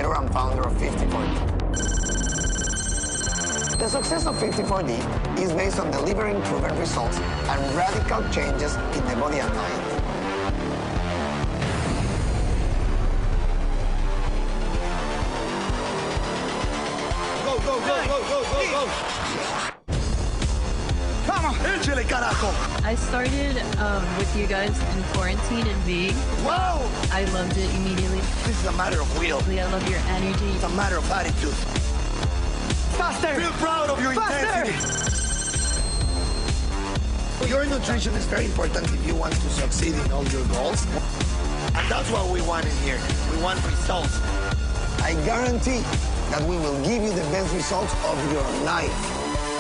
creator and founder of 54D. The success of 54D is based on delivering proven results and radical changes in the body and mind. Go, go, go, go, go, go, go! Come on, échale, carajo! I started with you guys in quarantine in May. Wow! I loved it immediately. This is a matter of will. I love your energy. It's a matter of attitude. Faster! Feel proud of your intensity. Your nutrition is very important if you want to succeed in all your goals. And that's what we want in here. We want results. I guarantee that we will give you the best results of your life.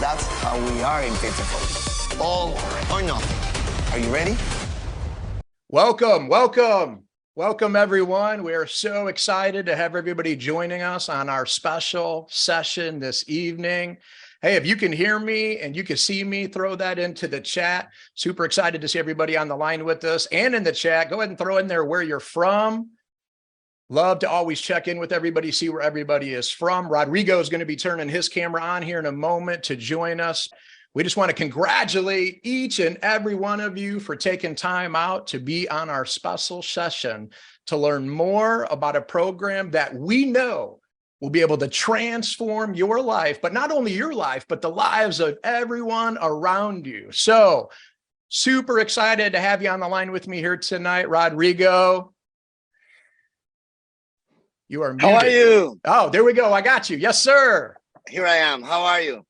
That's how we are in 54. All or nothing. Are you ready? Welcome, welcome, welcome everyone. We are so excited to have everybody joining us on our special session this evening. Hey, if you can hear me and you can see me, throw that into the chat. Super excited to see everybody on the line with us and in the chat. Go ahead and throw in there where you're from. Love to always check in with everybody, see where everybody is from. Rodrigo is going to be turning his camera on here in a moment to join us. We just want to congratulate each and every one of you for taking time out to be on our special session to learn more about a program that we know will be able to transform your life, but not only your life, but the lives of everyone around you. So super excited to have you on the line with me here tonight, Rodrigo. You are muted. How are you? Oh, there we go. I got you. Yes, sir. Here I am. How are you?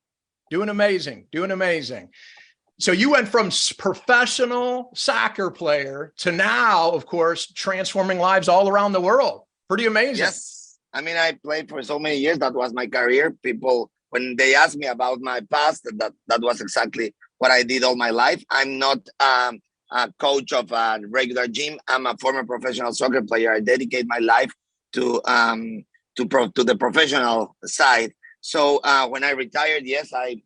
Doing amazing. Doing amazing. So you went from professional soccer player to now, of course, transforming lives all around the world. Pretty amazing. Yes. I mean, I played for so many years. That was my career. People, when they ask me about my past, that was exactly what I did all my life. I'm not a coach of a regular gym. I'm a former professional soccer player. I dedicate my life to the professional side. So when I retired, yes, I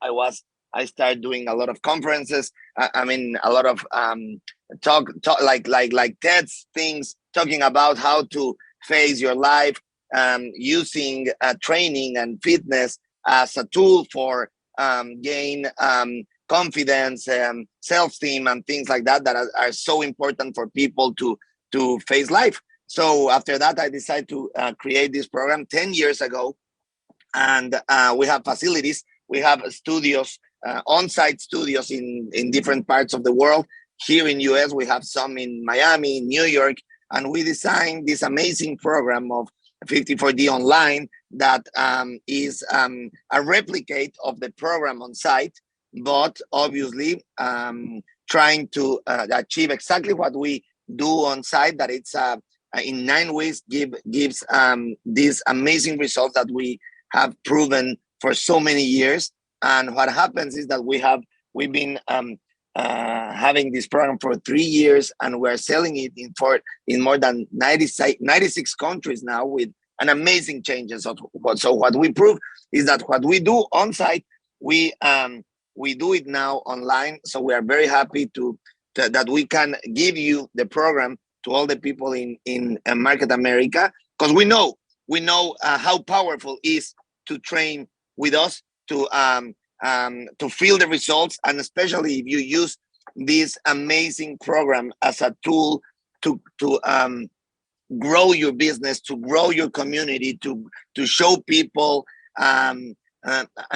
started doing a lot of conferences. I mean, a lot of talk like TED's things, talking about how to face your life, using training and fitness as a tool for gain confidence, self-esteem, and things like that are so important for people to face life. So after that, I decided to create this program 10 years ago. And we have facilities. We have studios, on-site studios in different parts of the world. Here in US, we have some in Miami, New York. And we designed this amazing program of 54D Online that is a replicate of the program on site, but obviously trying to achieve exactly what we do on site, that it's in 9 ways gives these amazing results that we have proven for so many years. And what happens is that we've been having this program for 3 years, and we're selling it in more than 96 countries now with an amazing changes. So what we prove is that what we do on site, we do it now online. So we are very happy that we can give you the program to all the people in Market America, because we know how powerful it is to train with us, to feel the results, and especially if you use this amazing program as a tool to grow your business, to grow your community, to show people. I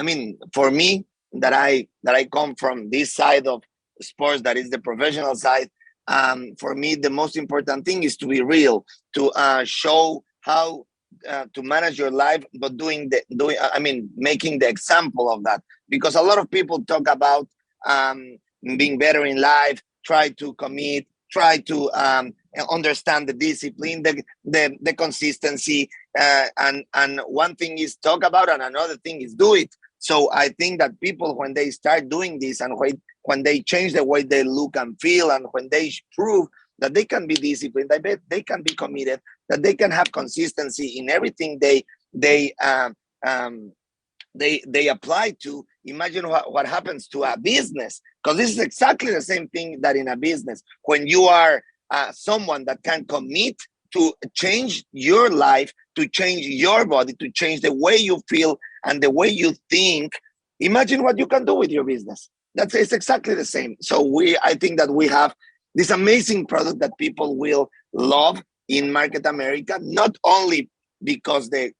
mean, for me, that I come from this side of sports, that is the professional side. For me, the most important thing is to be real, to show how to manage your life, but making the example of that. Because a lot of people talk about being better in life, try to commit, try to understand the discipline, the consistency, and one thing is talk about, and another thing is do it. So I think that people, when they start doing this, and when they change the way they look and feel, and when they prove that they can be disciplined, they can be committed, that they can have consistency in everything they apply to. Imagine what happens to a business, because this is exactly the same thing that in a business. When you are someone that can commit to change your life, to change your body, to change the way you feel and the way you think, imagine what you can do with your business. It's exactly the same. So I think that we have this amazing product that people will love in Market America, not only because the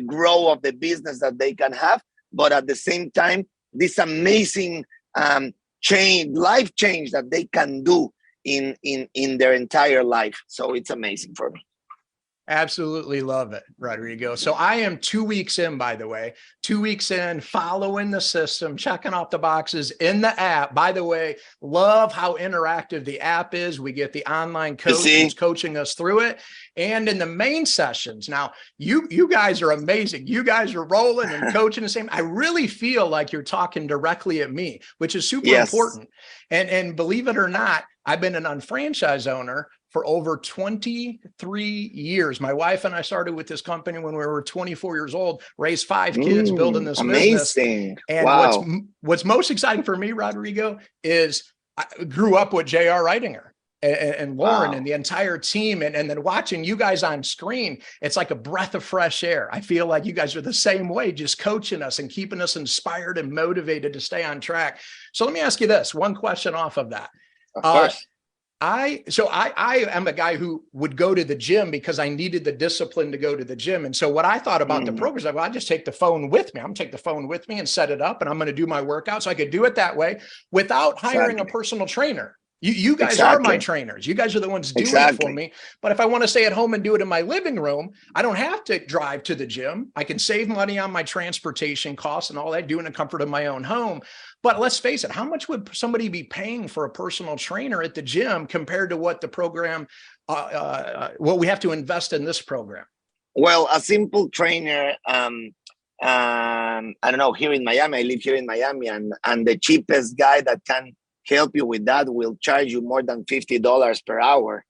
growth of the business that they can have, but at the same time, this amazing life change that they can do in their entire life. So it's amazing for me. Absolutely love it, Rodrigo. So I am 2 weeks in, by the way, 2 weeks in, following the system, checking off the boxes in the app. By the way, love how interactive the app is. We get the online coach who's coaching us through it. And in the main sessions, now you guys are amazing. You guys are rolling and coaching the same. I really feel like you're talking directly at me, which is super important. And believe it or not, I've been an unfranchised owner for over 23 years. My wife and I started with this company when we were 24 years old, raised 5 kids, building this business. And what's most exciting for me, Rodrigo, is I grew up with J.R. Reitinger and Lauren and the entire team. And then watching you guys on screen, it's like a breath of fresh air. I feel like you guys are the same way, just coaching us and keeping us inspired and motivated to stay on track. So let me ask you this, one question off of that. Of course. I am a guy who would go to the gym because I needed the discipline to go to the gym. And so what I thought about the program is like, well, I just take the phone with me. I'm gonna take the phone with me and set it up, and I'm going to do my workout. So I could do it that way without hiring a personal trainer. You guys are my trainers. You guys are the ones doing it for me. But if I want to stay at home and do it in my living room, I don't have to drive to the gym. I can save money on my transportation costs and all that, do in the comfort of my own home. But let's face it, how much would somebody be paying for a personal trainer at the gym compared to what the program, what we have to invest in this program? Well, a simple trainer, I don't know, here in Miami, I live here in Miami, and the cheapest guy that can help you with that will charge you more than $50 per hour.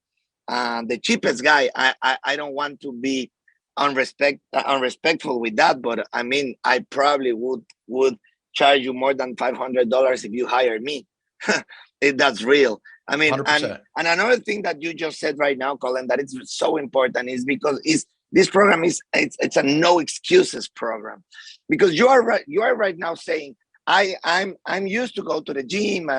The cheapest guy, I don't want to be unrespectful with that, but I mean, I probably would charge you more than $500 if you hire me. That's real. I mean, and another thing that you just said right now, Colin, that it's so important is because this program it's a no excuses program, because you are right now saying I'm used to go to the gym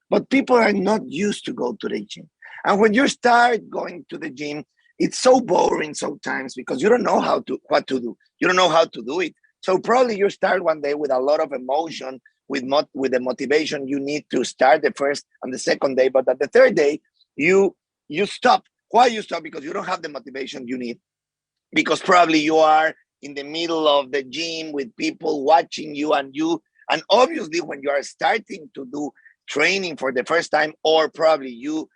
but people are not used to go to the gym. And when you start going to the gym, it's so boring sometimes because you don't know what to do. You don't know how to do it. So probably you start one day with a lot of emotion, with the motivation you need to start the first and the second day. But at the third day, you stop. Why you stop? Because you don't have the motivation you need. Because probably you are in the middle of the gym with people watching you, and obviously when you are starting to do training for the first time, or probably you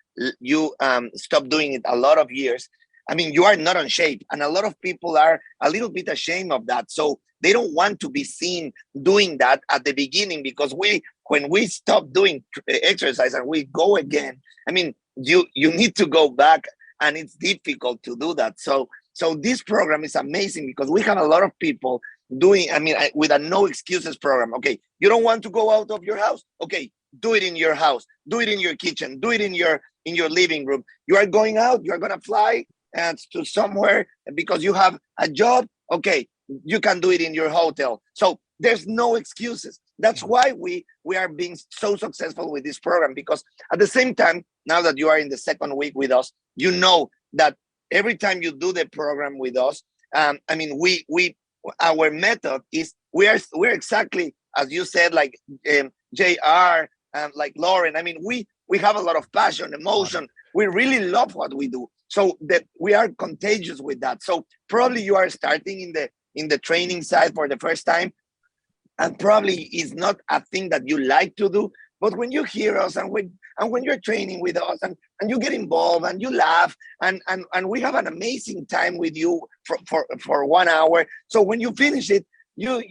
stop doing it a lot of years, I mean, you are not on shape. And a lot of people are a little bit ashamed of that. So they don't want to be seen doing that at the beginning, because when we stop doing exercise and we go again, I mean, you need to go back, and it's difficult to do that. So this program is amazing because we have a lot of people doing, with a no excuses program. Okay, you don't want to go out of your house? Okay, do it in your house, do it in your kitchen, do it in your living room. You are going out, you're going to fly to somewhere because you have a job. Okay, you can do it in your hotel. So there's no excuses. That's why we are being so successful with this program, because at the same time, now that you are in the second week with us, you know that every time you do the program with us, our method is we're exactly as you said, like JR and like Lauren. I mean, we have a lot of passion, emotion. We really love what we do, so that we are contagious with that. So probably you are starting in the training side for the first time, and probably it's not a thing that you like to do. But when you hear us and when you're training with us and you get involved and you laugh and we have an amazing time with you for 1 hour. So when you finish it, the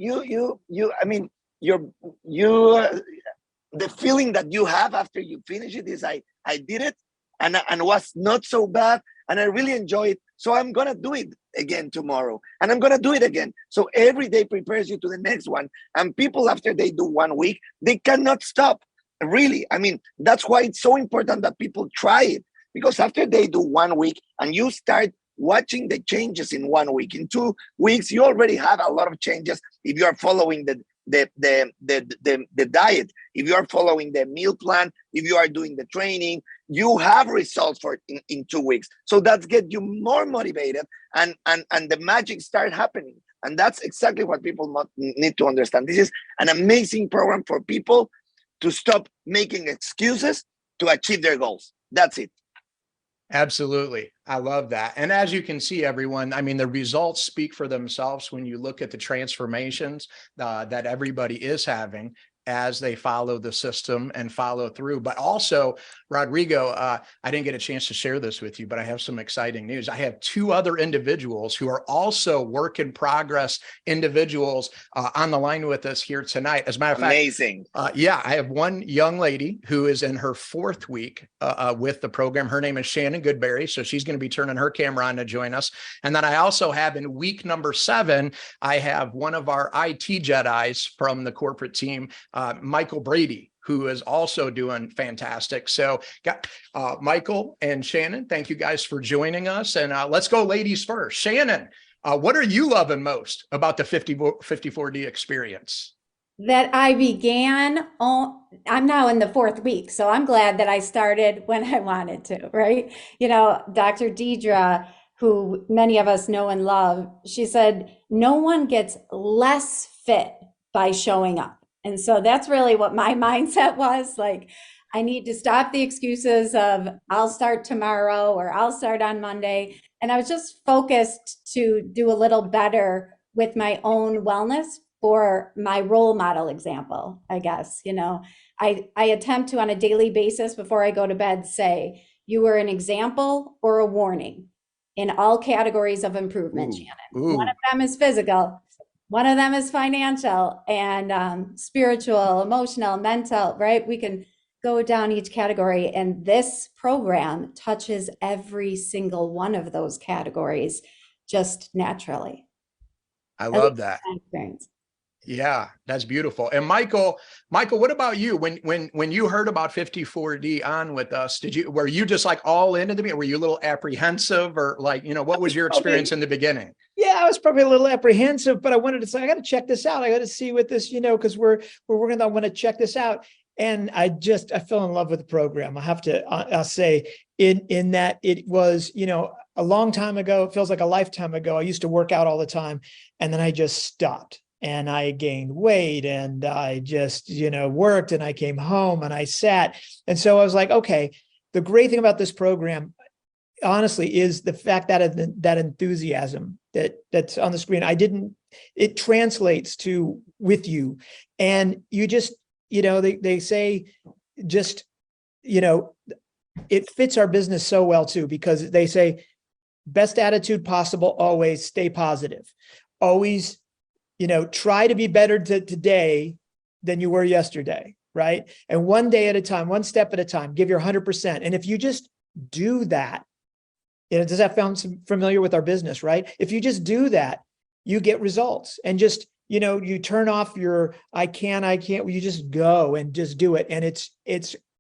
feeling that you have after you finish it is I did it and was not so bad and I really enjoy it. So I'm gonna do it again tomorrow and I'm gonna do it again. So every day prepares you to the next one. And people, after they do 1 week, they cannot stop. Really, I mean, that's why it's so important that people try it, Because after they do 1 week and you start watching the changes in 1 week, in 2 weeks, you already have a lot of changes if you are following the diet, if you are following the meal plan, if you are doing the training, you have results for in 2 weeks. So that gets you more motivated, and the magic start happening. And that's exactly what people need to understand. This is an amazing program for people to stop making excuses to achieve their goals. That's it. Absolutely. I love that. And as you can see, everyone, I mean, the results speak for themselves when you look at the transformations that everybody is having as they follow the system and follow through. But also, Rodrigo, I didn't get a chance to share this with you, but I have some exciting news. I have 2 other individuals who are also work in progress individuals on the line with us here tonight. As a matter of fact, amazing. Yeah, I have one young lady who is in her 4th week with the program. Her name is Shannon Goodberry. So she's going to be turning her camera on to join us. And then I also have in week number 7, I have one of our IT Jedis from the corporate team, Michael Brady, who is also doing fantastic. So Michael and Shannon, thank you guys for joining us. And let's go ladies first. Shannon, what are you loving most about the 54D experience? That I began I'm now in the 4th week, so I'm glad that I started when I wanted to, right? You know, Dr. Deidre, who many of us know and love, she said, no one gets less fit by showing up. And so that's really what my mindset was. Like, I need to stop the excuses of I'll start tomorrow or I'll start on Monday. And I was just focused to do a little better with my own wellness for my role model example, I guess. You know, I attempt to, on a daily basis before I go to bed, say, you were an example or a warning in all categories of improvement, Shannon. One of them is physical. One of them is financial and spiritual, emotional, mental, right? We can go down each category. And this program touches every single one of those categories just naturally. I love that. Yeah, that's beautiful. And Michael, what about you? When you heard about 54D on with us, were you just like all into the meeting? Were you a little apprehensive, or like, you know, what was your experience in the beginning? Yeah, I was probably a little apprehensive, but I wanted to say, I got to check this out. I got to see what this, you know, because we're working on, I want to check this out. And I fell in love with the program. I'll say in that it was, you know, a long time ago, it feels like a lifetime ago. I used to work out all the time, and then I just stopped. And I gained weight, and I just, you know, worked, and I came home and I sat. And so I was like, okay, the great thing about this program, honestly, is the fact that that enthusiasm that's on the screen, it translates to with you. And you just, you know, they say just, you know, it fits our business so well too, because they say best attitude possible, always stay positive, always, you know, try to be better today than you were yesterday, right? And one day at a time, one step at a time, give your 100%. And if you just do that, you know, does that sound familiar with our business, right? If you just do that, you get results. And just, you know, you turn off your I can't, you just go and just do it. And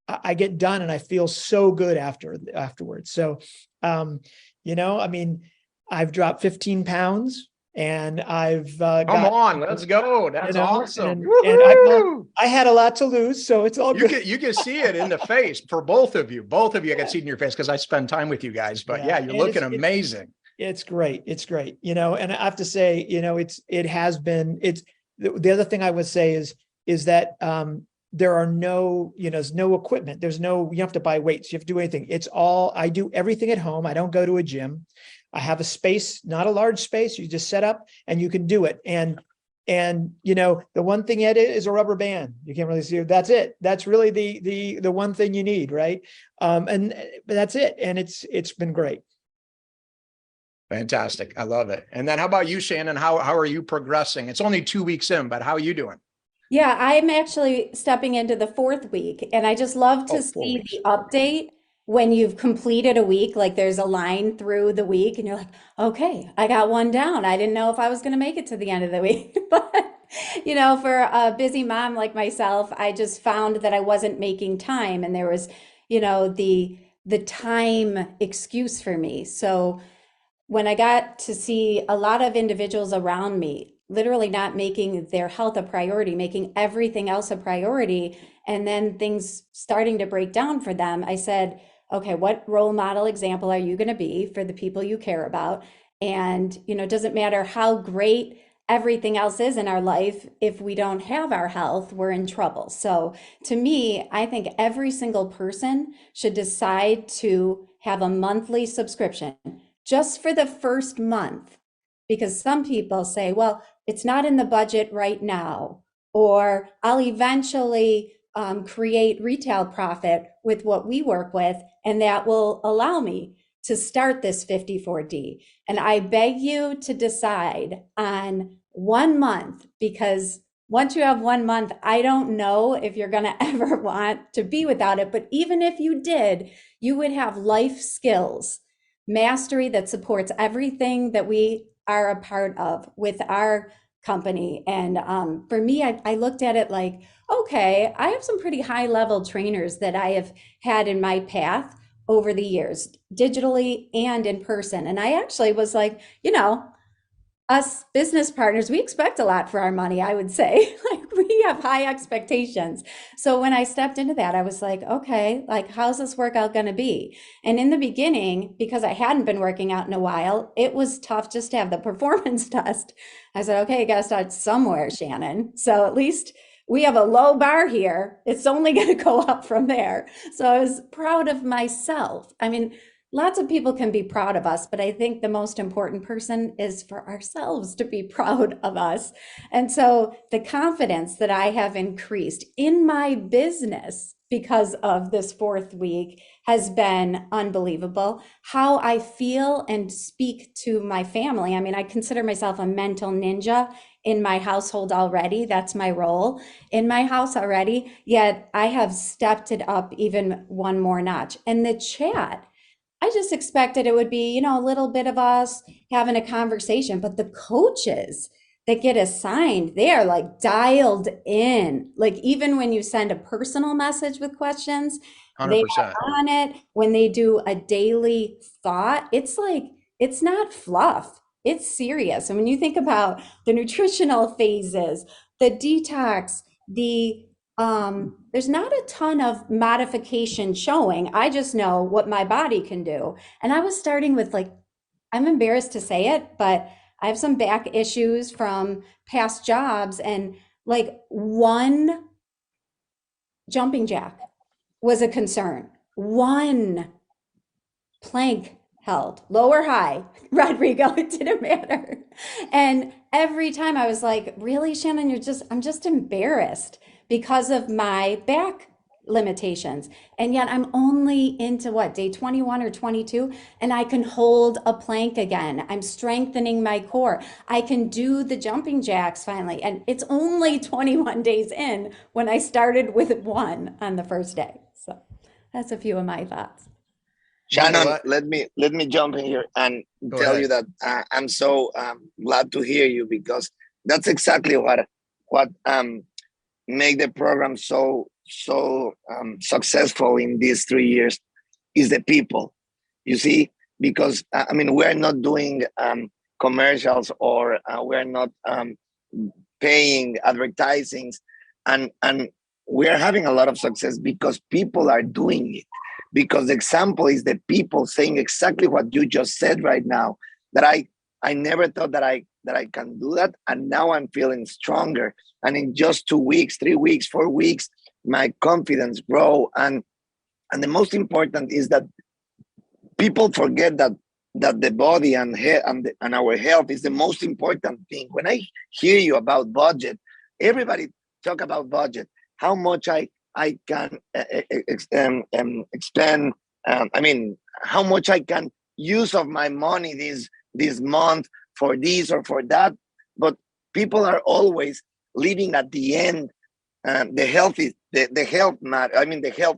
I get done and I feel so good afterwards. So, you know, I mean, I've dropped 15 pounds. And I've come on, let's go. That's awesome. And I had a lot to lose, so it's all good. You can see it in the face for both of you. Both of you, I can see it in your face because I spend time with you guys. But yeah, you're looking amazing. It's great. It's great. You know, and I have to say, you know, the other thing I would say is that there are no, you know, there's no equipment. You don't have to buy weights. You have to do anything. I do everything at home. I don't go to a gym. I have a space, not a large space. You just set up and you can do it. And you know, the one thing is a rubber band. You can't really see it. That's it. That's really the one thing you need, right? But that's it. And it's been great. Fantastic. I love it. And then how about you, Shannon? How are you progressing? It's only 2 weeks in, but how are you doing? Yeah, I'm actually stepping into the 4th week, and I just love to see the update when you've completed a week. Like, there's a line through the week and you're like, okay, I got one down. I didn't know if I was going to make it to the end of the week. But, you know, for a busy mom like myself, I just found that I wasn't making time. And there was, you know, the the time excuse for me. So when I got to see a lot of individuals around me literally not making their health a priority, making everything else a priority, and then things starting to break down for them, I said, okay, what role model example are you going to be for the people you care about? And, it doesn't matter how great everything else is in our life, if we don't have our health, we're in trouble. So to me, I think every single person should decide to have a monthly subscription just for the first month, because some people say, well, it's not in the budget right now, or I'll eventually create retail profit with what we work with, and that will allow me to start this 54D. And I beg you to decide on 1 month, because once you have 1 month, I don't know if you're going to ever want to be without it. But even if you did, you would have life skills, mastery that supports everything that we are a part of with our company. And for me, I looked at it like, okay, I have some pretty high level trainers that I have had in my path over the years, digitally and in person. And I actually was like, us business partners, we expect a lot for our money, I would say. Like, we have high expectations. So when I stepped into that, I was like, okay, like, how's this workout going to be? And in the beginning, because I hadn't been working out in a while, it was tough just to have the performance test. I said, okay, you got to start somewhere, Shannon. So at least we have a low bar here. It's only going to go up from there. So I was proud of myself. I mean, lots of people can be proud of us, but I think the most important person is for ourselves to be proud of us. And so the confidence that I have increased in my business because of this 4th week has been unbelievable. How I feel and speak to my family. I mean, I consider myself a mental ninja in my household already. That's my role in my house already. Yet I have stepped it up even one more notch. And the chat, I just expected it would be, a little bit of us having a conversation, but the coaches that get assigned, they are like dialed in. Like, even when you send a personal message with questions, they 100%. are on it. When they do a daily thought, it's like, it's not fluff, it's serious. And when you think about the nutritional phases, the detox, there's not a ton of modification showing. I just know what my body can do. And I was starting with, like, I'm embarrassed to say it, but I have some back issues from past jobs, and like, one jumping jack was a concern. One plank held, low or high, Rodrigo, it didn't matter. And every time I was like, really, Shannon, I'm just embarrassed because of my back limitations. And yet I'm only into day 21 or 22, and I can hold a plank again. I'm strengthening my core. I can do the jumping jacks finally. And it's only 21 days in when I started with 1 on the first day. So that's a few of my thoughts. Shannon, let me jump in here and tell you that I'm so glad to hear you, because that's exactly what made the program so successful in these 3 years is the people. You see, because we're not doing commercials, or we're not paying advertisings, and we're having a lot of success because people are doing it. Because the example is the people saying exactly what you just said right now, that I never thought that I can do that, and now I'm feeling stronger. And in just 2 weeks, 3 weeks, 4 weeks, my confidence grow. And the most important is that people forget that the body and our health is the most important thing. When I hear you about budget, everybody talk about budget, how much I can expend. How much I can use of my money this month for this or for that. But people are always leaving at the end the health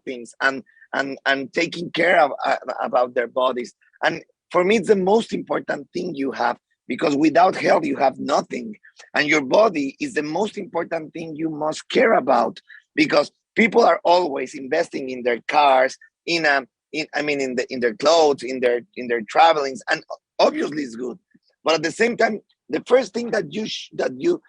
things, and taking care of about their bodies. And for me, it's the most important thing you have, because without health you have nothing, and your body is the most important thing you must care about, because people are always investing in their cars, in in their clothes, in their travelings, and obviously it's good. But at the same time, the first thing that you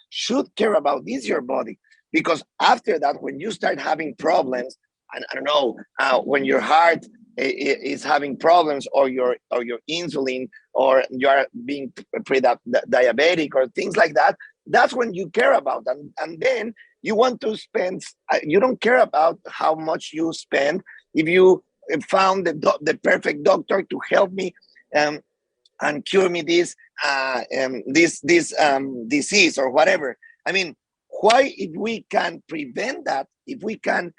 should care about is your body, because after that, when you start having problems, and I don't know, when your heart is having problems, or your insulin, or you are being pre-diabetic or things like that, that's when you care about them. And then you want to spend, you don't care about how much you spend if you found the perfect doctor to help me and cure me this disease or whatever. I mean, why, if we can prevent that, if we can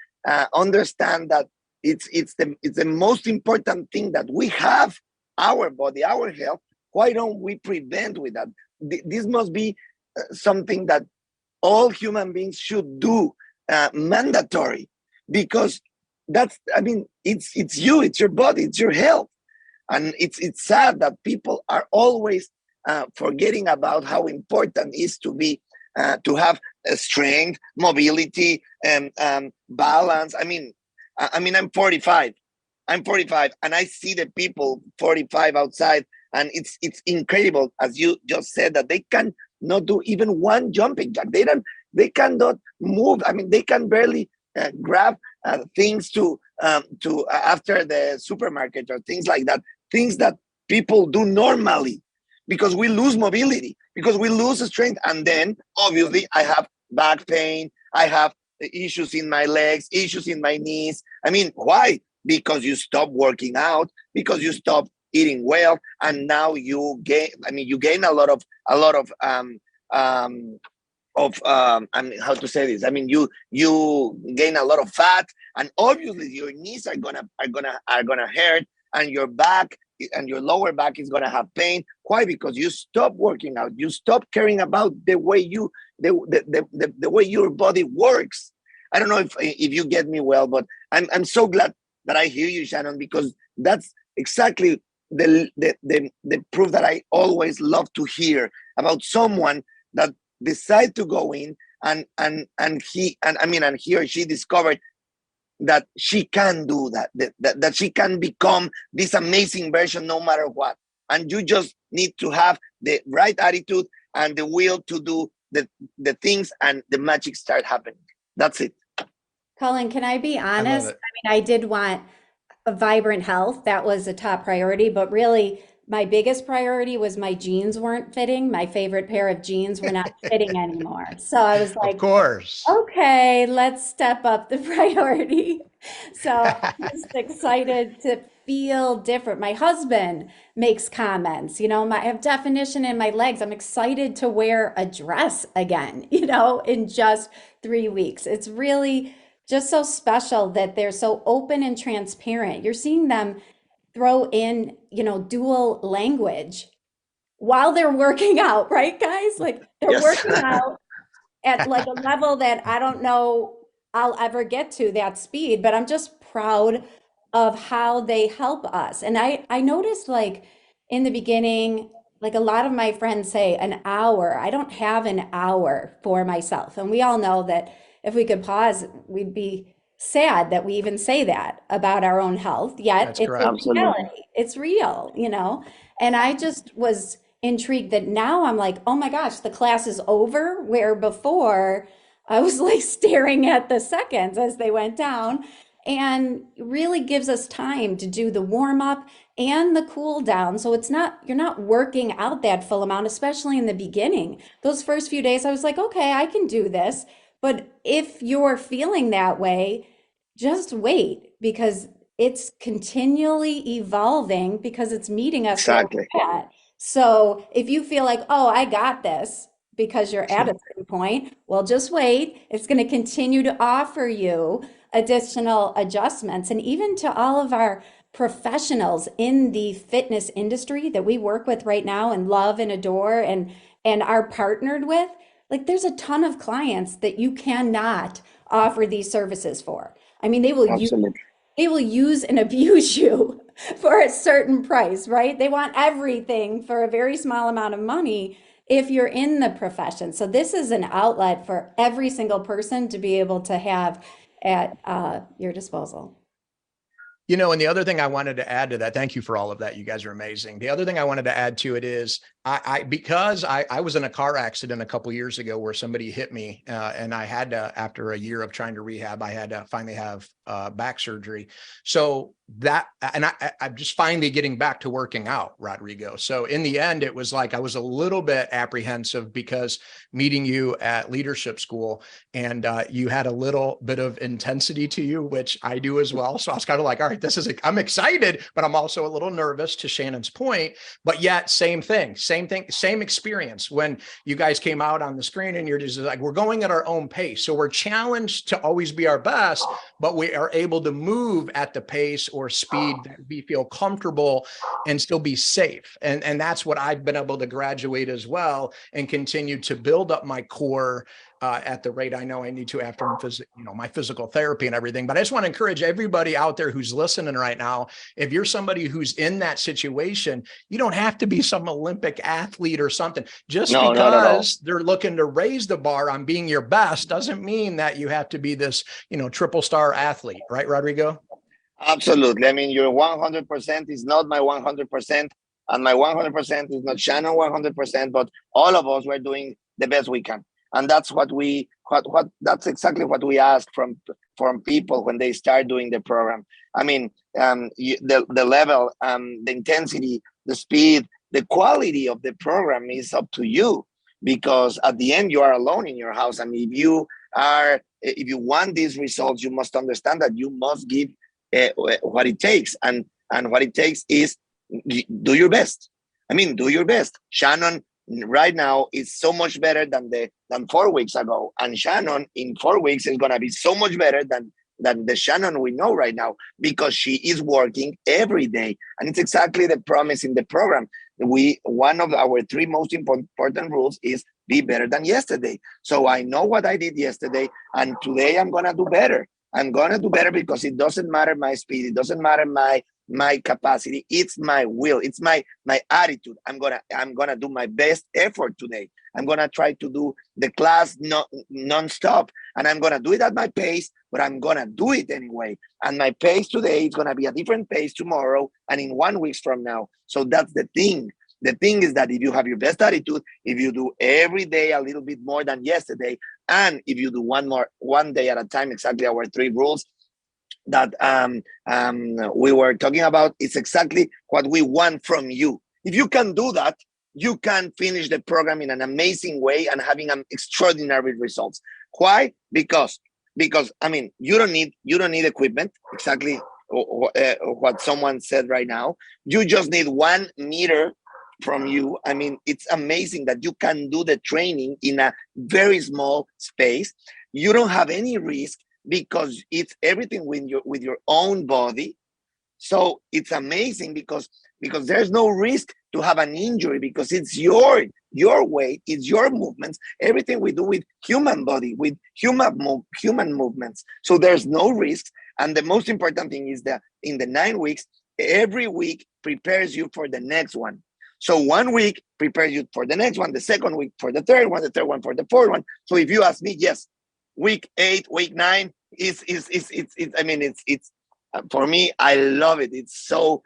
understand that it's the most important thing that we have, our body, our health, why don't we prevent with that? This must be something that all human beings should do, mandatory, because that's, I mean, it's you, it's your body, it's your health. And it's sad that people are always forgetting about how important it is to be to have strength, mobility, and balance. I mean, I'm 45. I'm 45, and I see the people 45 outside, and it's incredible, as you just said, that they can not do even one jumping jack. They cannot move. I mean, they can barely grab things to after the supermarket or things like that. Things that people do normally, because we lose mobility, because we lose strength. And then obviously I have back pain, I have issues in my legs, issues in my knees. I mean, why? Because you stop working out, because you stop eating well, and now you gain, you gain a lot of how to say this? I mean, you gain a lot of fat, and obviously your knees are gonna hurt, and your back and your lower back is gonna have pain. Why? Because you stop working out. You stop caring about the way the way your body works. I don't know if you get me well, but I'm so glad that I hear you, Shannon, because that's exactly the proof that I always love to hear about someone that decide to go in and he or she discovered that she can do that she can become this amazing version no matter what. And you just need to have the right attitude and the will to do the things, and the magic start happening. That's it. Colin, can I be honest? I did want a vibrant health. That was a top priority, but really my biggest priority was my jeans weren't fitting. My favorite pair of jeans were not fitting anymore. So I was like, of course, okay, let's step up the priority. So I'm just excited to feel different. My husband makes comments, I have definition in my legs. I'm excited to wear a dress again, in just 3 weeks. It's really just so special that they're so open and transparent. You're seeing them throw in, dual language while they're working out, right, guys? Like they're Yes. working out at like a level that I don't know I'll ever get to that speed, but I'm just proud of how they help us. And I noticed like in the beginning, like a lot of my friends say an hour. I don't have an hour for myself. And we all know that if we could pause, we'd be sad that we even say that about our own health. Yet That's it's correct. a Absolutely. reality. It's real, And I just was intrigued that now I'm like, oh my gosh, the class is over, where before I was like staring at the seconds as they went down, and really gives us time to do the warm up and the cool down. So you're not working out that full amount, especially in the beginning. Those first few days, I was like, okay, I can do this. But if you're feeling that way, just wait, because it's continually evolving, because it's meeting us where Exactly. we're at. So if you feel like, oh, I got this because you're at a certain point, well, just wait. It's going to continue to offer you additional adjustments. And even to all of our professionals in the fitness industry that we work with right now and love and adore and are partnered with, like there's a ton of clients that you cannot offer these services for. I mean, Absolutely. they will use and abuse you for a certain price, right? They want everything for a very small amount of money if you're in the profession. So this is an outlet for every single person to be able to have at your disposal. You know, and the other thing I wanted to add to that, thank you for all of that. You guys are amazing. The other thing I wanted to add to it is because I was in a car accident a couple of years ago where somebody hit me and I had to, after a year of trying to rehab, I had to finally have back surgery. So that, and I'm just finally getting back to working out, Rodrigo. So in the end, it was like, I was a little bit apprehensive because meeting you at leadership school and you had a little bit of intensity to you, which I do as well. So I was kind of like, all right, I'm excited, but I'm also a little nervous, to Shannon's point, but yet same thing, same experience when you guys came out on the screen and you're just like, we're going at our own pace. So we're challenged to always be our best, but we are able to move at the pace or speed that we feel comfortable and still be safe. And that's what I've been able to graduate as well and continue to build up my core at the rate I know I need to after my physical therapy and everything. But I just want to encourage everybody out there who's listening right now, if you're somebody who's in that situation, you don't have to be some Olympic athlete or something. Just because they're looking to raise the bar on being your best doesn't mean that you have to be this, triple star athlete, right, Rodrigo? Absolutely. I mean, your 100% is not my 100%, and my 100% is not Shannon 100%, but all of us, we're doing the best we can. And that's that's exactly what we ask from people when they start doing the program. I mean, the level, the intensity, the speed, the quality of the program is up to you, because at the end you are alone in your house. And if you want these results, you must understand that you must give what it takes, and what it takes is do your best. I mean, do your best. Shannon right now is so much better than 4 weeks ago, and Shannon in 4 weeks is going to be so much better than the Shannon we know right now, because she is working every day. And it's exactly the promise in the program. One of our 3 most important rules is be better than yesterday. So I know what I did yesterday, and today I'm going to do better. I'm going to do better because it doesn't matter my speed. It doesn't matter my capacity. It's my will. It's my attitude. I'm gonna do my best effort today. I'm gonna try to do the class non-stop, and I'm gonna do it at my pace, but I'm gonna do it anyway. And my pace today is gonna be a different pace tomorrow and in 1 week from now. So that's the thing. The thing is that if you have your best attitude, if you do every day a little bit more than yesterday, and if you do one day at a time, exactly our 3 rules that we were talking about, it's exactly what we want from you. If you can do that, you can finish the program in an amazing way and having extraordinary results. Why? Because I mean, you don't need equipment. Exactly what someone said right now. You just need 1 meter from you. I mean, it's amazing that you can do the training in a very small space. You don't have any risk, because it's everything with your own body. So it's amazing because there's no risk to have an injury, because it's your weight, it's your movements, everything we do with human body, with human movements. So there's no risk. And the most important thing is that in the 9 weeks, every week prepares you for the next one. So 1 week prepares you for the next one, the second week for the third one for the fourth one. So if you ask me, yes, week 8, week 9 is I mean, it's for me, I love it. It's so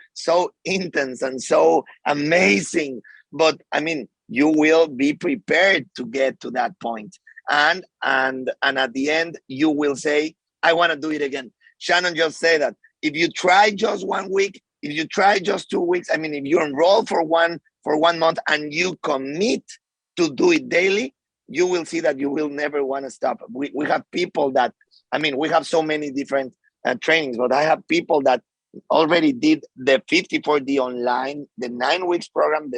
intense and so amazing. But I mean, you will be prepared to get to that point. And at the end, you will say, I want to do it again. Shannon just said that if you try just 1 week, if you try just 2 weeks, I mean, if you enroll for one month and you commit to do it daily, you will see that you will never want to stop. We have people that, I mean, we have so many different trainings, but I have people that already did the 54D online, the 9 weeks program,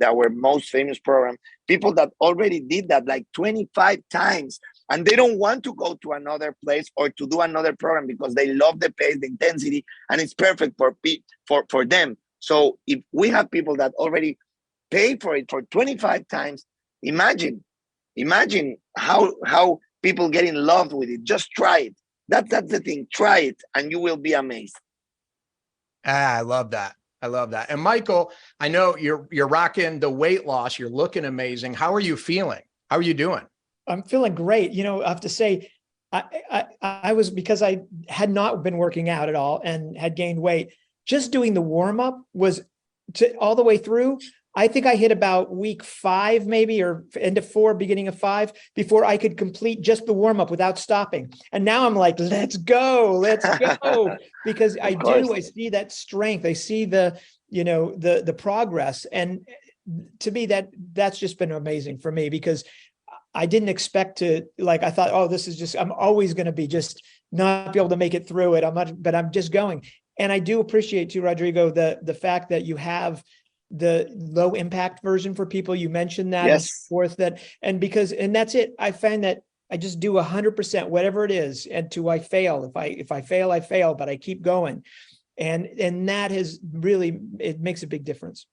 our most famous program, people that already did that like 25 times, and they don't want to go to another place or to do another program because they love the pace, the intensity, and it's perfect for them. So if we have people that already pay for it for 25 times, imagine how people get in love with it. Just try it. That's the thing. Try it, and you will be amazed. I love that. I love that. And Michael, I know you're rocking the weight loss. You're looking amazing. How are you feeling? How are you doing? I'm feeling great. I have to say, I was, because I had not been working out at all and had gained weight, just doing the warm up was all the way through. I think I hit about week 5, maybe, or end of 4, beginning of 5, before I could complete just the warm up without stopping. And now I'm like, let's go, because I see that strength. I see the progress. And to me, that's just been amazing for me, because I didn't expect to, I thought, oh, this is just, I'm always going to be just not be able to make it through it. But I'm just going. And I do appreciate too, Rodrigo, the fact that you have the low impact version for people. You mentioned that, Yes. and so forth, and that's it. I find that I just do 100%, whatever it is, until I fail. If I fail, I fail, but I keep going. And that has really, it makes a big difference.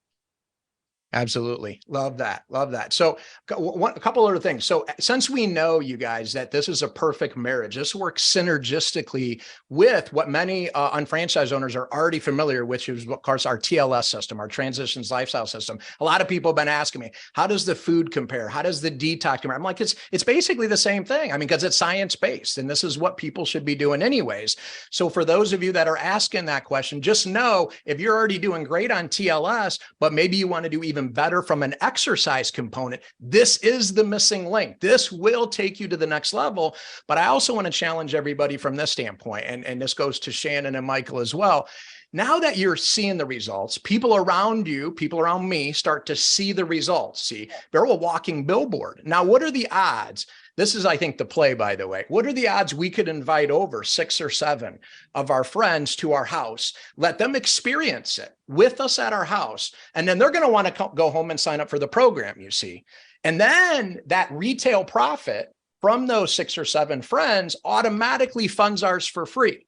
Absolutely. Love that. Love that. So a couple other things. So since we know, you guys, that this is a perfect marriage, this works synergistically with what many unfranchised owners are already familiar with, which is, of course, our TLS system, our transitions lifestyle system. A lot of people have been asking me, how does the food compare? How does the detox compare? I'm like, it's basically the same thing. I mean, because it's science-based, and this is what people should be doing anyways. So for those of you that are asking that question, just know, if you're already doing great on TLS, but maybe you want to do even better from an exercise component, this is the missing link. This will take you to the next level. But I also want to challenge everybody from this standpoint, and this goes to Shannon and Michael as well. Now that you're seeing the results, people around you, people around me, start to see the results. See, they're a walking billboard. Now, what are the odds? This is, I think, the play, by the way. What are the odds we could invite over 6 or 7 of our friends to our house, let them experience it with us at our house, and then they're going to want to go home and sign up for the program, you see. And then that retail profit from those 6 or 7 friends automatically funds ours for free,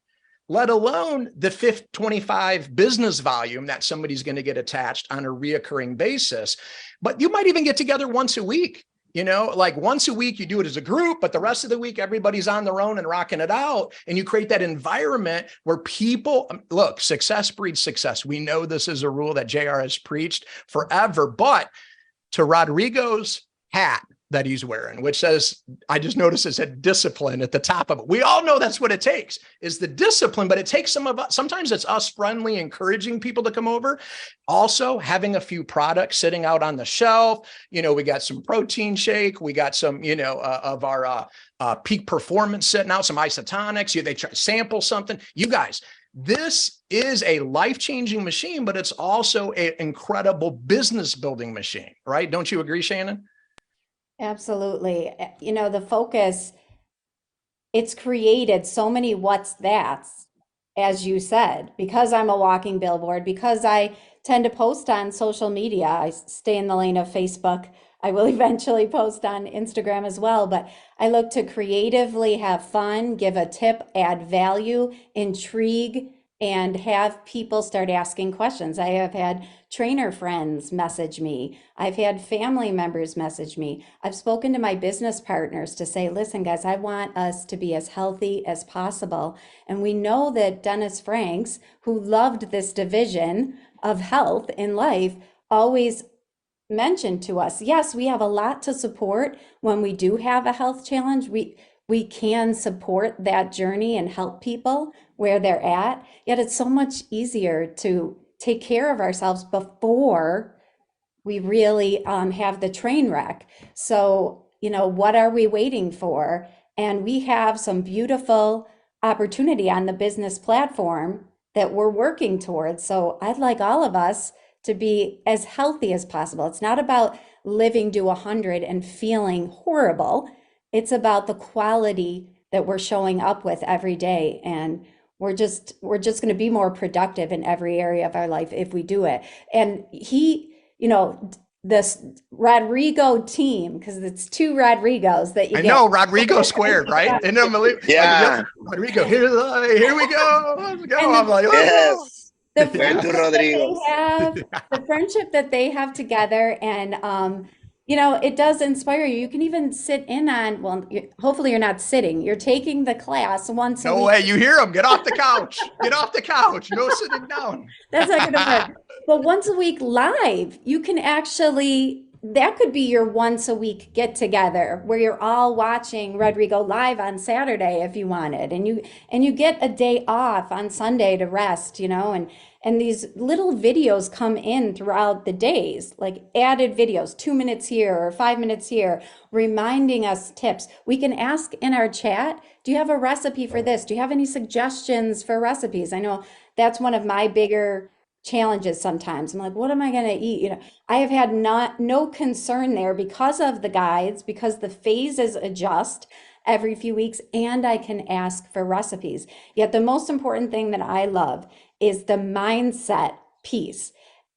let alone the 25 business volume that somebody's going to get attached on a reoccurring basis. But you might even get together once a week. Like once a week, you do it as a group, but the rest of the week, everybody's on their own and rocking it out. And you create that environment where people, look, success breeds success. We know this is a rule that JR has preached forever, but to Rodrigo's hat that he's wearing, which says, I just noticed it said discipline at the top of it. We all know that's what it takes, is the discipline, but it takes some of us. Sometimes it's us friendly, encouraging people to come over. Also having a few products sitting out on the shelf. We got some protein shake. We got some, of our peak performance sitting out, some isotonics. They try to sample something. You guys, this is a life-changing machine, but it's also an incredible business building machine, right? Don't you agree, Shannon? Absolutely. The focus, it's created so many what's that's, as you said, because I'm a walking billboard, because I tend to post on social media. I stay in the lane of Facebook. I will eventually post on Instagram as well, but I look to creatively have fun, give a tip, add value, intrigue, and have people start asking questions. I have had trainer friends message me. I've had family members message me. I've spoken to my business partners to say, listen, guys, I want us to be as healthy as possible. And we know that Dennis Franks, who loved this division of health in life, always mentioned to us, yes, we have a lot to support when we do have a health challenge. We can support that journey and help people where they're at. Yet it's so much easier to take care of ourselves before we really have the train wreck. So, what are we waiting for? And we have some beautiful opportunity on the business platform that we're working towards. So I'd like all of us to be as healthy as possible. It's not about living to 100 and feeling horrible. It's about the quality that we're showing up with every day. And we're just going to be more productive in every area of our life if we do it. And this Rodrigo team, because it's 2 Rodrigos that you I get. know, Rodrigo squared, right? And Yeah. Rodrigo, here we go. Let's go. I'm like, Yes. The Went to friendship that they Rodrigo's. have, the friendship that they have together, and it does inspire you. You can even sit in on, well, hopefully you're not sitting, you're taking the class once a no week. way. You hear him. Get off the couch. Get off the couch. No sitting down. That's not going to work. But once a week live, you can actually that could be your once a week get together where you're all watching Rodrigo live on Saturday if you wanted, and you get a day off on Sunday to rest, and these little videos come in throughout the days, like added videos, 2 minutes here or 5 minutes here, reminding us tips. We can ask in our chat, do you have a recipe for this? Do you have any suggestions for recipes? I know that's one of my bigger challenges sometimes. I'm like, what am I going to eat? I have had no concern there because of the guides, because the phases adjust every few weeks, and I can ask for recipes. Yet the most important thing that I love is the mindset piece.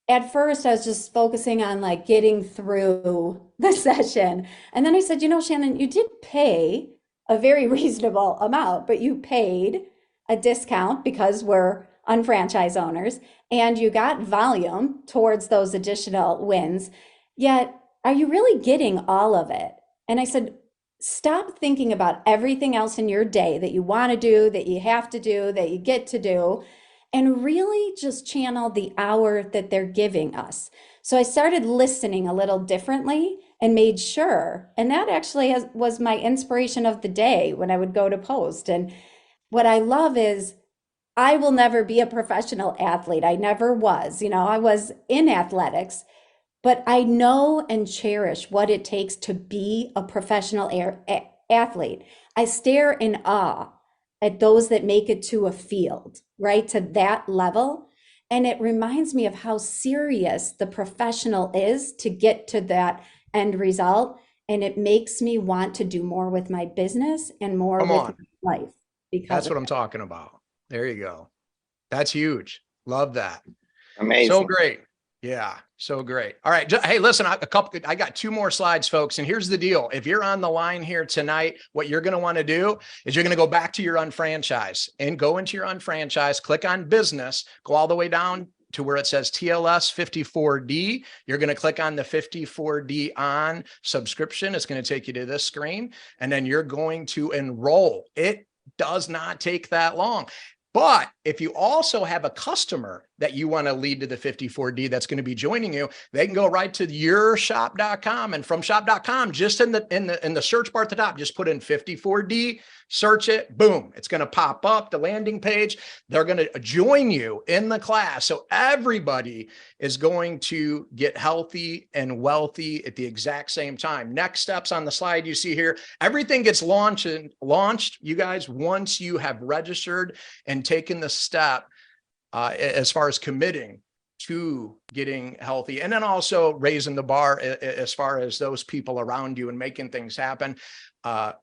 At first, I was just focusing on like getting through the session. And then I said, Shannon, you did pay a very reasonable amount, but you paid a discount because we're unfranchise owners, and you got volume towards those additional wins. Yet, are you really getting all of it? And I said, stop thinking about everything else in your day that you want to do, that you have to do, that you get to do, and really just channel the hour that they're giving us. So I started listening a little differently and made sure, and that actually was my inspiration of the day when I would go to post. And what I love is I will never be a professional athlete. I never was. I was in athletics, but I know and cherish what it takes to be a professional athlete. I stare in awe at those that make it to a field, right? To that level. And it reminds me of how serious the professional is to get to that end result. And it makes me want to do more with my business and more with my life. That's what I'm talking about. There you go. That's huge. Love that. Amazing. So great. Yeah. So great. All right. Hey, listen, I got 2 more slides, folks. And here's the deal. If you're on the line here tonight, what you're going to want to do is you're going to go back to your unfranchise and go into your unfranchise, click on business, go all the way down to where it says TLS 54D. You're going to click on the 54D on subscription. It's going to take you to this screen, and then you're going to enroll. It does not take that long. But if you also have a customer that you want to lead to the 54D that's going to be joining you, they can go right to yourshop.com, and from shop.com, just in the search bar at the top, just put in 54D, search it, boom, it's going to pop up the landing page. They're going to join you in the class. So everybody is going to get healthy and wealthy at the exact same time. Next steps on the slide you see here, everything gets launched, you guys, once you have registered and taken the step as far as committing to getting healthy, and then also raising the bar as far as those people around you and making things happen.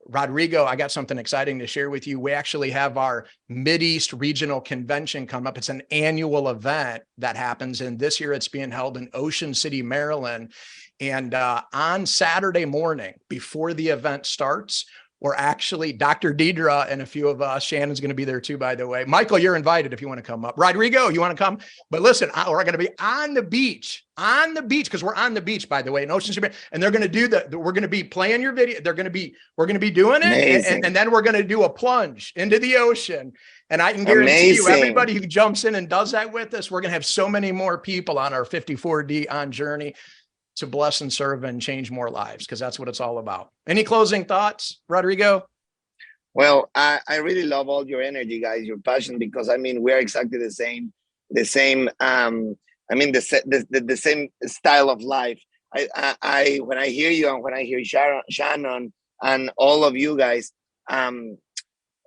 Rodrigo, I got something exciting to share with you. We actually have our Mideast Regional Convention come up. It's an annual event that happens, and this year it's being held in Ocean City, Maryland. And on Saturday morning, before the event starts, we're actually, Dr. Deidre and a few of us, Shannon's going to be there too, by the way. Michael, you're invited if you want to come up. Rodrigo, you want to come? But listen, we're going to be on the beach, because we're on the beach, by the way, in Ocean City. And they're going to do we're going to be playing your video. We're going to be doing it. And then we're going to do a plunge into the ocean. And I can guarantee you, everybody who jumps in and does that with us, we're going to have so many more people on our 54D on journey to bless and serve and change more lives, because that's what it's all about. Any closing thoughts, Rodrigo? Well, I really love all your energy, guys, your passion, because we're exactly the same, the same style of life. I when I hear you and when I hear Shannon and all of you guys,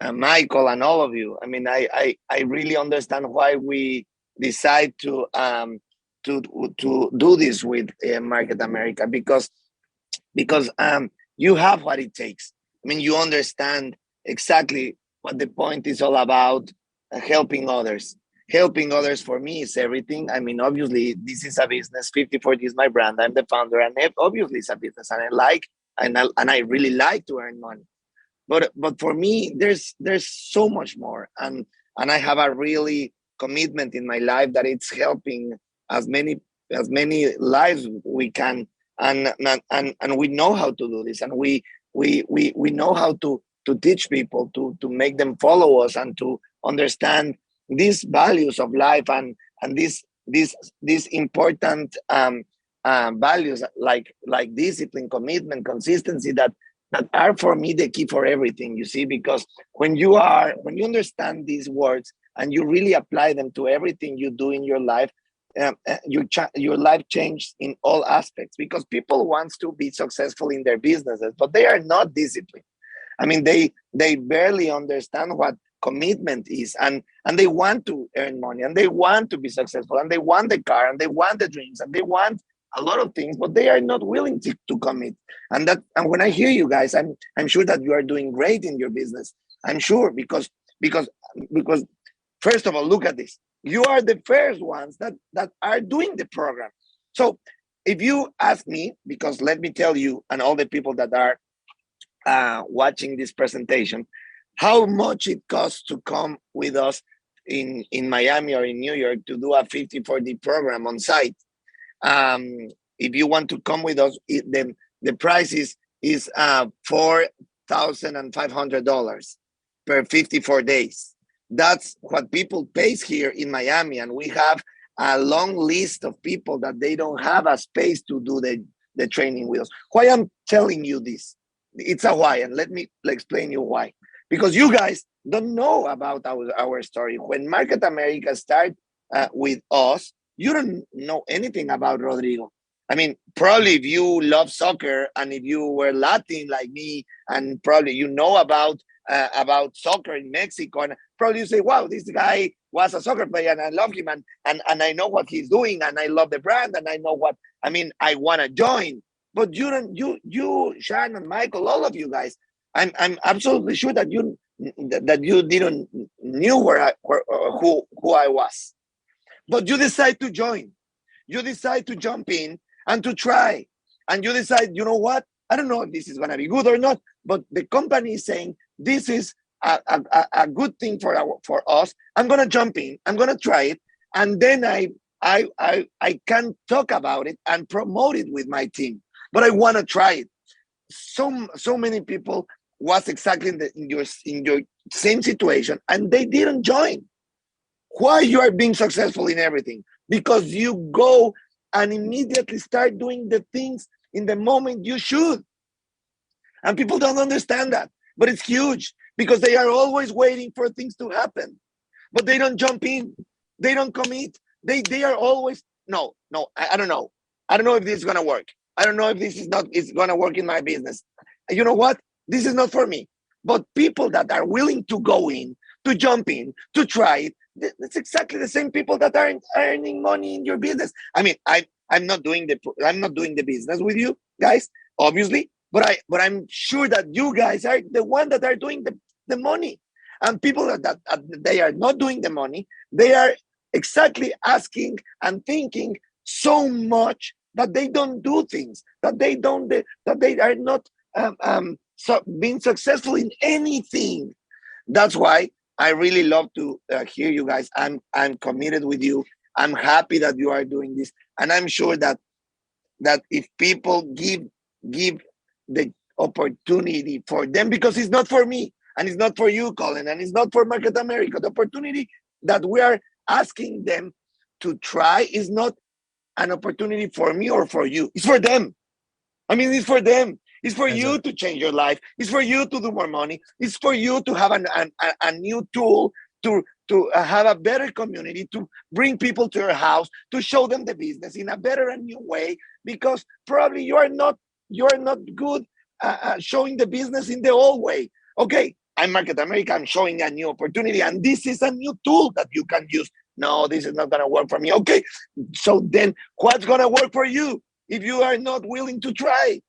Michael and all of you, I really understand why we decide to do this with Market America, because you have what it takes. You understand exactly what the point is all about. Helping others for me is everything. Obviously this is a business. 54D is my brand. I'm the founder, and obviously it's a business, and I really like to earn money. But for me, there's so much more, and I have a really commitment in my life that it's helping as many lives we can, and we know how to do this, and we know how to teach people to make them follow us and to understand these values of life and these important values like discipline, commitment, consistency that are for me the key for everything. You see, because when you understand these words and you really apply them to everything you do in your life, your life changes in all aspects. Because people want to be successful in their businesses, but they are not disciplined. I mean, they barely understand what commitment is, and they want to earn money, and they want to be successful, and they want the car, and they want the dreams, and they want a lot of things, but they are not willing to commit. And when I hear you guys, I'm sure that you are doing great in your business. I'm sure because first of all, look at this. You are the first ones that are doing the program. So if you ask me, because let me tell you, and all the people that are watching this presentation, how much it costs to come with us in Miami or in New York to do a 50/40 program on site. If you want to come with us, the price is $4,500 per 54 days. That's what people pays here in Miami, and we have a long list of people that they don't have a space to do the training with us. Why I'm telling you this? It's a why, and let me explain you why. Because you guys don't know about our story. When Market America started with us, you don't know anything about Rodrigo. I mean, probably if you love soccer and if you were Latin like me, and probably you know about soccer in Mexico, and probably you say, wow, this guy was a soccer player and I love him, and I know what he's doing, and I love the brand, and I know what, I mean, I want to join. But you don't, you, Sharon and Michael, all of you guys, I'm absolutely sure that you didn't knew who I was. But you decide to join. You decide to jump in and to try. And you decide, you know what? I don't know if this is going to be good or not, but the company is saying this is a good thing for us. I'm going to jump in. I'm going to try it. And then I can talk about it and promote it with my team. But I want to try it. So many people was exactly in your same situation, and they didn't join. Why you are being successful in everything? Because you go and immediately start doing the things in the moment you should. And people don't understand that, but it's huge because they are always waiting for things to happen, but they don't jump in. They don't commit. They are always, no, I don't know. I don't know if this is going to work. I don't know if this is going to work in my business. You know what? This is not for me. But people that are willing to go in, to jump in, to try it, that's exactly the same people that are earning money in your business. I mean, I'm not doing the business with you guys, obviously, but I'm sure that you guys are the one that are doing the money. And people that they are not doing the money, they are exactly asking and thinking so much that they don't do things, that they are not being successful in anything. That's why I really love to hear you guys. I'm committed with you. I'm happy that you are doing this, and I'm sure that if people give the opportunity for them, because it's not for me and it's not for you, Colin, and it's not for Market America. The opportunity that we are asking them to try is not an opportunity for me or for you. It's for them. I mean, it's for them. It's for you to change your life. It's for you to do more money. It's for you to have a new tool to have a better community, to bring people to your house, to show them the business in a better and new way, because probably you are not good showing the business in the old way. Okay, I'm Market America. I'm showing a new opportunity, and this is a new tool that you can use. No, this is not going to work for me. Okay, so then what's going to work for you if you are not willing to try?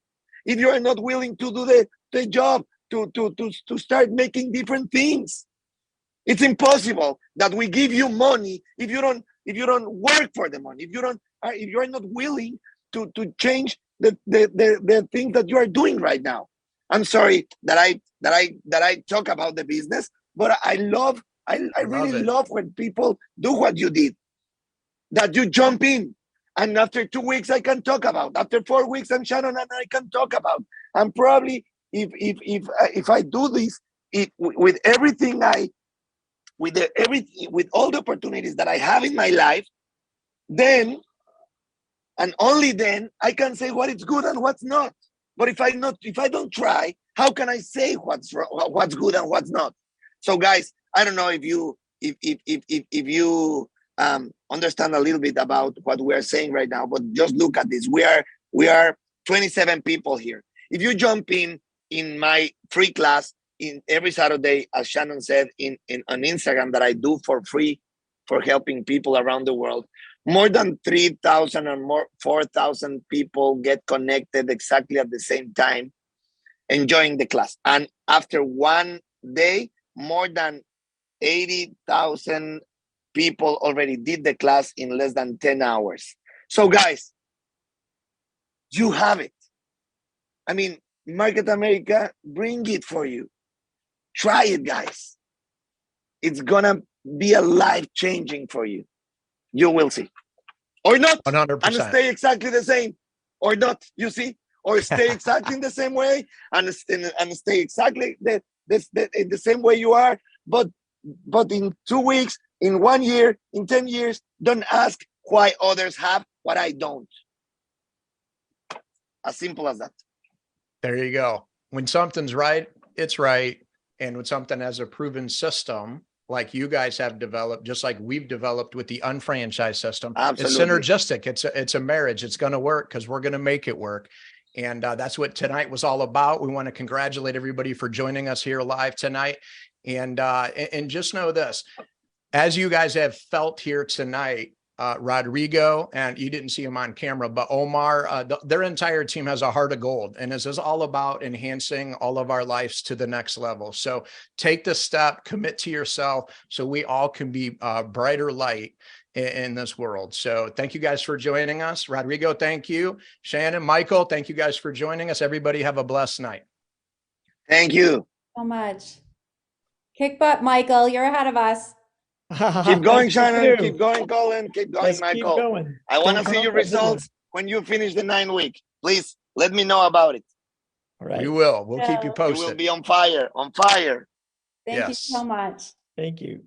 If you are not willing to do the job, to start making different things? It's impossible that we give you money if you don't work for the money. If you are not willing to change the things that you are doing right now. I'm sorry that I talk about the business, but I really love when people do what you did, that you jump in. And after 2 weeks, I can talk about. After 4 weeks, I'm Shannon, and I can talk about. And probably, if I do this, with everything with all the opportunities that I have in my life, then And only then I can say what is good and what's not. But if I don't try, how can I say what's good and what's not? So guys, I don't know if you understand a little bit about what we are saying right now, but just look at this. We are 27 people here. If you jump in my free class in every Saturday, as Shannon said, on Instagram, that I do for free for helping people around the world, more than 3,000 or more 4,000 people get connected exactly at the same time, enjoying the class. And after one day, more than 80,000 people already did the class in less than 10 hours. So guys, you have it. I mean, Market America, bring it for you. Try it, guys. It's gonna be a life-changing for you. You will see. Or not. 100%. And stay exactly the same. Or not, you see? Or stay exactly in the same way and stay exactly the same way you are. But in 2 weeks, in 1 year, in 10 years, don't ask why others have what I don't. As simple as that. There you go. When something's right, it's right. And when something has a proven system, like you guys have developed, just like we've developed with the unfranchised system, Absolutely. It's synergistic. It's a marriage. It's going to work because we're going to make it work. And that's what tonight was all about. We want to congratulate everybody for joining us here live tonight. And just know this, as you guys have felt here tonight, Rodrigo, and you didn't see him on camera, but Omar, their entire team has a heart of gold. And this is all about enhancing all of our lives to the next level. So take the step, commit to yourself so we all can be a brighter light in this world. So thank you guys for joining us. Rodrigo, thank you. Shannon, Michael, thank you guys for joining us. Everybody have a blessed night. Thank you So much. Kick butt, Michael. You're ahead of us. Keep going, Shannon. Keep going, Colin. Keep going, Let's Michael. keep going. I want to Don't see your compromise anyone. results when you finish the 9 week. Please let me know about it. All right. We will. We'll keep you Yeah. You will posted. be on fire. On fire. Thank you Yes. so much. Thank you.